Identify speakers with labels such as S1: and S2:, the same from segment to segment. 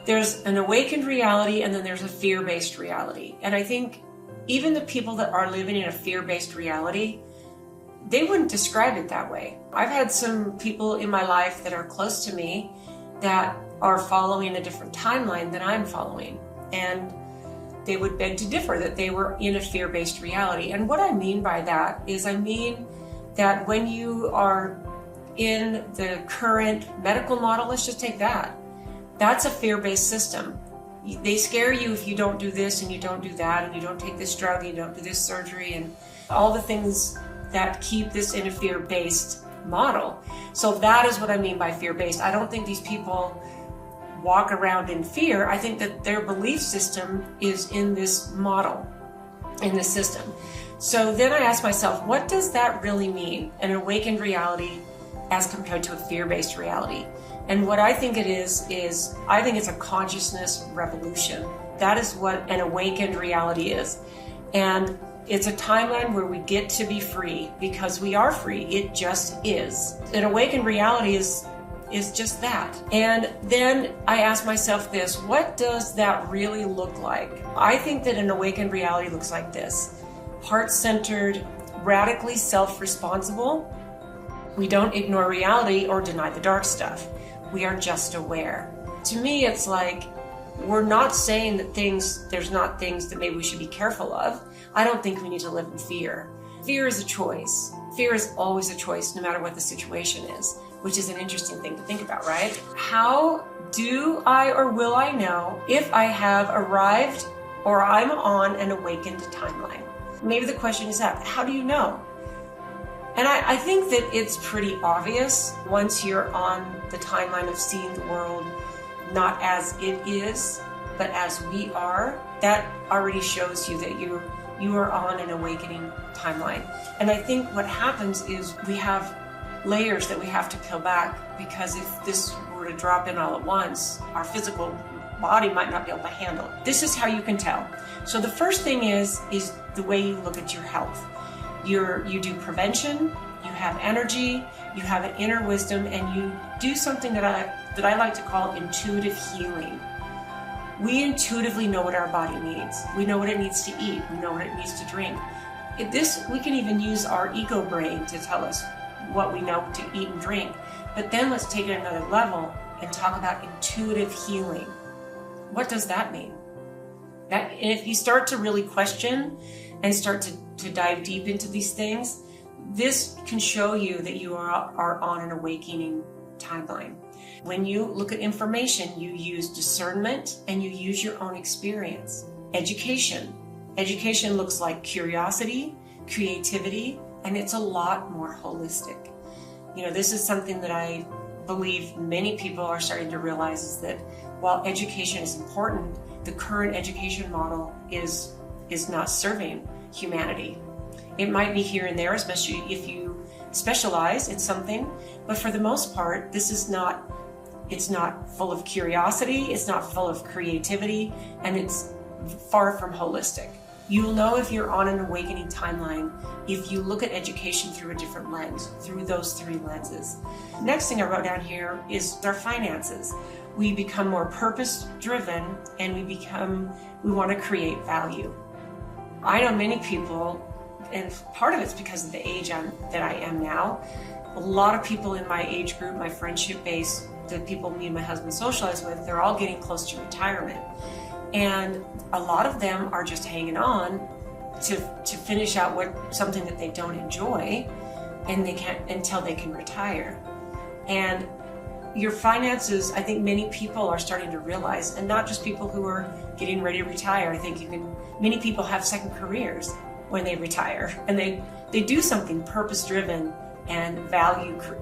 S1: There's an awakened reality, and then there's a fear-based reality. And I think even the people that are living in a fear-based reality, they wouldn't describe it that way. I've had some people in my life that are close to me that are following a different timeline than I'm following. And they would beg to differ that they were in a fear-based reality. And what I mean by that is I mean that when you are in the current medical model, let's just take that. That's a fear-based system. They scare you if you don't do this and you don't do that and you don't take this drug and you don't do this surgery and all the things that keep this in a fear-based model. So that is what I mean by fear-based. I don't think these people walk around in fear. I think that their belief system is in this model, in this system. So then I ask myself, what does that really mean? An awakened reality as compared to a fear-based reality? And what I think it is I think it's a consciousness revolution. That is what an awakened reality is. And it's a timeline where we get to be free because we are free. It just is. An awakened reality is just that. And then I ask myself this, what does that really look like? I think that an awakened reality looks like this. Heart-centered, radically self-responsible. We don't ignore reality or deny the dark stuff. We are just aware. To me, it's like, we're not saying that there's not things that maybe we should be careful of. I don't think we need to live in fear. Fear is a choice. Fear is always a choice, no matter what the situation is, which is an interesting thing to think about, right? How do I or will I know if I have arrived or I'm on an awakened timeline? Maybe the question is that, how do you know? And I think that it's pretty obvious once you're on the timeline of seeing the world not as it is, but as we are. That already shows you that you are on an awakening timeline. And I think what happens is we have layers that we have to peel back, because if this were to drop in all at once, our physical body might not be able to handle it. This is how you can tell. So the first thing is the way you look at your health. You do prevention, you have energy, you have an inner wisdom, and you do something that I like to call intuitive healing. We intuitively know what our body needs. We know what it needs to eat. We know what it needs to drink. We can even use our ego brain to tell us what we know to eat and drink. But then let's take it another level and talk about intuitive healing. What does that mean? And if you start to really question and start to dive deep into these things, this can show you that you are on an awakening timeline. When you look at information, you use discernment and you use your own experience. Education. Education looks like curiosity, creativity, and it's a lot more holistic. This is something that I believe many people are starting to realize, is that while education is important, the current education model is not serving humanity. It might be here and there, especially if you specialize in something, but for the most part, it's not full of curiosity, it's not full of creativity, and it's far from holistic. You'll know if you're on an awakening timeline if you look at education through a different lens, through those three lenses. Next thing I wrote down here is our finances. We become more purpose-driven, and we want to create value. I know many people, and part of it's because of the age that I am now. A lot of people in my age group, my friendship base, the people me and my husband socialize with, they're all getting close to retirement. And a lot of them are just hanging on to finish out something that they don't enjoy, and they can't until they can retire. And your finances, I think many people are starting to realize, and not just people who are getting ready to retire. I think many people have second careers when they retire, and they do something purpose-driven and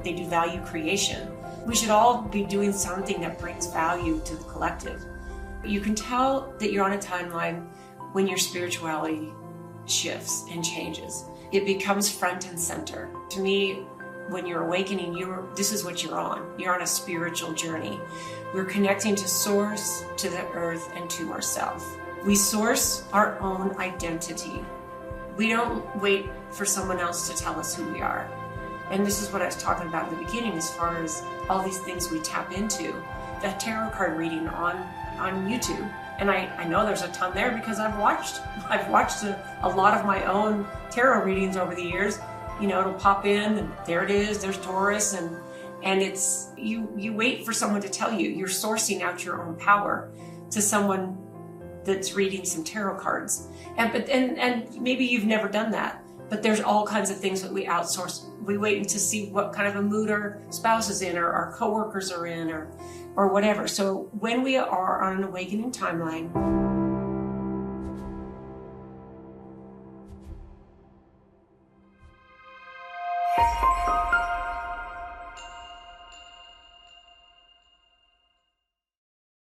S1: they do value creation. We should all be doing something that brings value to the collective. You can tell that you're on a timeline when your spirituality shifts and changes. It becomes front and center. To me, when you're awakening, this is what you're on. You're on a spiritual journey. We're connecting to Source, to the earth, and to ourselves. We source our own identity. We don't wait for someone else to tell us who we are. And this is what I was talking about in the beginning as far as all these things we tap into. The tarot card reading on YouTube. And I know there's a ton there because I've watched a lot of my own tarot readings over the years. You know, it'll pop in and there it is, there's Taurus, and it's you wait for someone to tell you. You're sourcing out your own power to someone that's reading some tarot cards. And maybe you've never done that. But there's all kinds of things that we outsource. We wait to see what kind of a mood our spouse is in, or our coworkers are in, or whatever. So when we are on an awakening timeline,